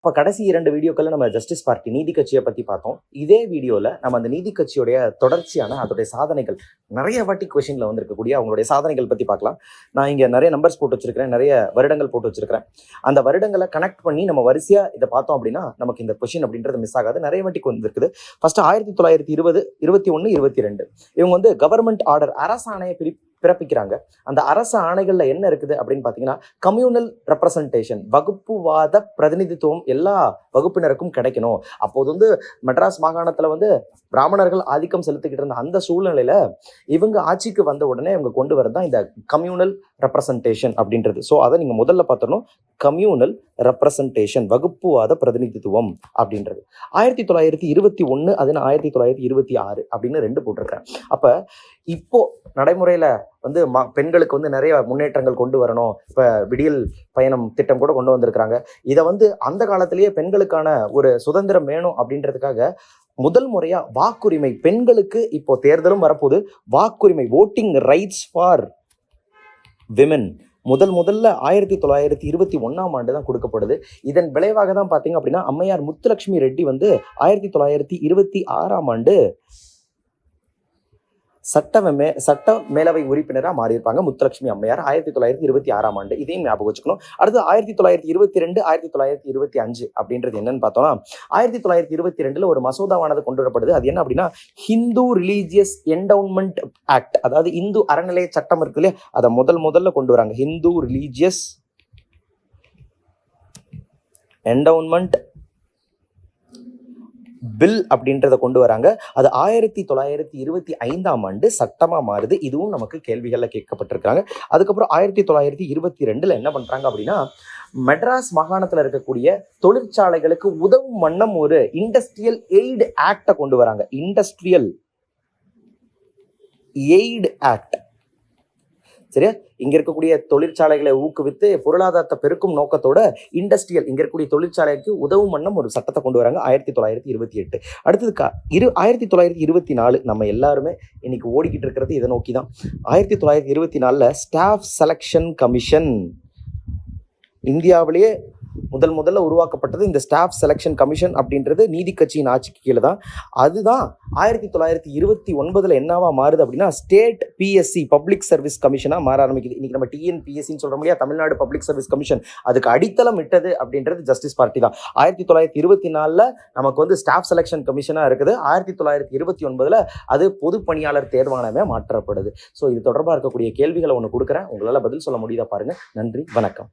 இப்போ கடைசி 2 வீடியோக்களில் நம்ம ஜஸ்டிஸ் பார்ட்டி நீதி கட்சியை பற்றி பார்த்தோம். இதே வீடியோவில் நம்ம அந்த நீதி கட்சியுடைய தொடர்ச்சியான அதோடைய சாதனைகள் நிறைய வாட்டி கொஷினில் வந்திருக்கக்கூடிய அவங்களுடைய சாதனைகள் பற்றி பார்க்கலாம். நான் இங்கே நிறைய நம்பர்ஸ் போட்டு வச்சிருக்கிறேன், நிறைய வருடங்கள் போட்டு வச்சிருக்கிறேன். அந்த வருடங்களை கனெக்ட் பண்ணி நம்ம வரிசையாக இதை பார்த்தோம் அப்படின்னா நமக்கு இந்த கொஷின் அப்படின்றது மிஸ் ஆகாது. நிறைய வாட்டி வந்திருக்குது. ஃபர்ஸ்ட் 1920, 21, 22 இவங்க வந்து கவர்மெண்ட் ஆர்டர் அரசாணையை பிறப்பிக்கிறாங்க. அந்த அரசு ஆணைகள்ல என்ன இருக்குது அப்படின்னு பாத்தீங்கன்னா, கம்யூனல் ரெப்ரசன்டேஷன், வகுப்புவாத பிரதிநிதித்துவம் எல்லா வகுப்பினருக்கும் கிடைக்கணும். அப்போது வந்து மெட்ராஸ் மாகாணத்துல வந்து பிராமணர்கள் ஆதிக்கம் செலுத்திக்கிட்டு இருந்த அந்த சூழ்நிலையில இவங்க ஆட்சிக்கு வந்த உடனே இவங்க கொண்டு வரதான் இந்த கம்யூனல் ரெப்ரசன்டேஷன் அப்படின்றது. ஸோ அதை நீங்க முதல்ல பார்த்தணும், கம்யூனல் ரெப்ரசன்டேஷன், வகுப்புவாத பிரதிநிதித்துவம் அப்படின்றது 1921 அது 1926 அப்படின்னு 2 போட்டிருக்கிறேன். அப்ப இப்போ நடைமுறையில வந்து பெண்களுக்கு வந்து நிறைய முன்னேற்றங்கள் கொண்டு வரணும். இப்ப விடியல் பயணம் திட்டம் கூட கொண்டு வந்திருக்கிறாங்க. இதை வந்து அந்த காலத்திலேயே பெண்களுக்கான ஒரு சுதந்திரம் வேணும் அப்படின்றதுக்காக முதல் முறையா வாக்குரிமை பெண்களுக்கு இப்போ தேர்தலும் வரப்போது, வாக்குரிமை voting ரைட்ஸ் ஃபார் விமென் முதல்ல 1921ஆம் ஆண்டு தான் கொடுக்கப்படுது. இதன் விளைவாக தான் பாத்தீங்க அப்படின்னா அம்மையார் முத்துலட்சுமி ரெட்டி வந்து 1926ஆம் ஆண்டு சட்ட மேலவை உறுப்பினராக மாறியிருப்பாங்க. முத்துலட்சுமி அம்மையார் 1926ஆம் ஆண்டு. இதையும் ஞாபகம் வச்சுக்கணும். அடுத்து 1922, 1925 அப்படின்றது என்னன்னு பார்த்தோம்னா, 1922 ஒரு மசோதாவானது கொண்டு வரப்படுது. அது என்ன அப்படின்னா, ஹிந்து ரிலீஜியஸ் என்டவுன்மெண்ட் ஆக்ட், அதாவது இந்து அறநிலைய சட்டம் இருக்கு இல்லையா, அதை முதல்ல கொண்டு வராங்க. ஹிந்து ரிலீஜியஸ் என்டவுன்மெண்ட் பில் அப்படின்றத கொண்டு வராங்க. அது 1925ஆம் ஆண்டு சட்டமா மாறுது. இதுவும் நமக்கு கேள்விகள்ல கேட்கப்பட்டிருக்காங்க. அதுக்கப்புறம் 1922 என்ன பண்றாங்க அப்படின்னா, மெட்ராஸ் மாகாணத்துல இருக்கக்கூடிய தொழிற்சாலைகளுக்கு உதவும் வண்ணம் ஒரு இண்டஸ்ட்ரியல் எய்டு ஆக்ட கொண்டு வராங்க. இண்டஸ்ட்ரியல் எய்டு ஆக்ட், சரியா? இங்க இருக்கக்கூடிய தொழிற்சாலைகளை ஊக்குவித்து பொருளாதாரத்தை பெருக்கும் நோக்கத்தோட இண்டஸ்ட்ரியல் இங்க இருக்கக்கூடிய தொழிற்சாலைக்கு உதவும் வண்ணம் ஒரு சட்டத்தை கொண்டு வராங்க 1928. அடுத்தது 1924 நம்ம எல்லாருமே இன்னைக்கு ஓடிக்கிட்டு இருக்கிறது இதை நோக்கி தான். 1924 ஸ்டாஃப் செலக்ஷன் கமிஷன் இந்தியாவிலேயே முதல்ல உருவாக்கப்பட்டது. இந்த ஸ்டாஃப் செலக்ஷன் கமிஷன் அப்படின்றது நீதி கட்சியின் ஆட்சிக்கு கீழே தான். அதுதான் 1929 என்னவா மாறுது அப்படின்னா, ஸ்டேட் பிஎஸ்சி பப்ளிக் சர்வீஸ் கமிஷனா மாற ஆரம்பிக்குது. இன்னைக்கு நம்ம டிஎன்பிஎஸ்சின்னு சொல்ற முடியாது, தமிழ்நாடு பப்ளிக் சர்வீஸ் கமிஷன். அதுக்கு அடித்தளம் இட்டது அப்படின்றது ஜஸ்டிஸ் பார்ட்டி தான். 1924 நமக்கு வந்து ஸ்டாஃப் செலக்ஷன் கமிஷனா இருக்குது. 1929 அது பொது பணியாளர் தேர்வானமே மாற்றப்படுது. ஸோ இது தொடர்பாக இருக்கக்கூடிய கேள்விகளை ஒன்று கொடுக்குறேன், உங்களால் பதில் சொல்ல முடியுதா பாருங்க. நன்றி, வணக்கம்.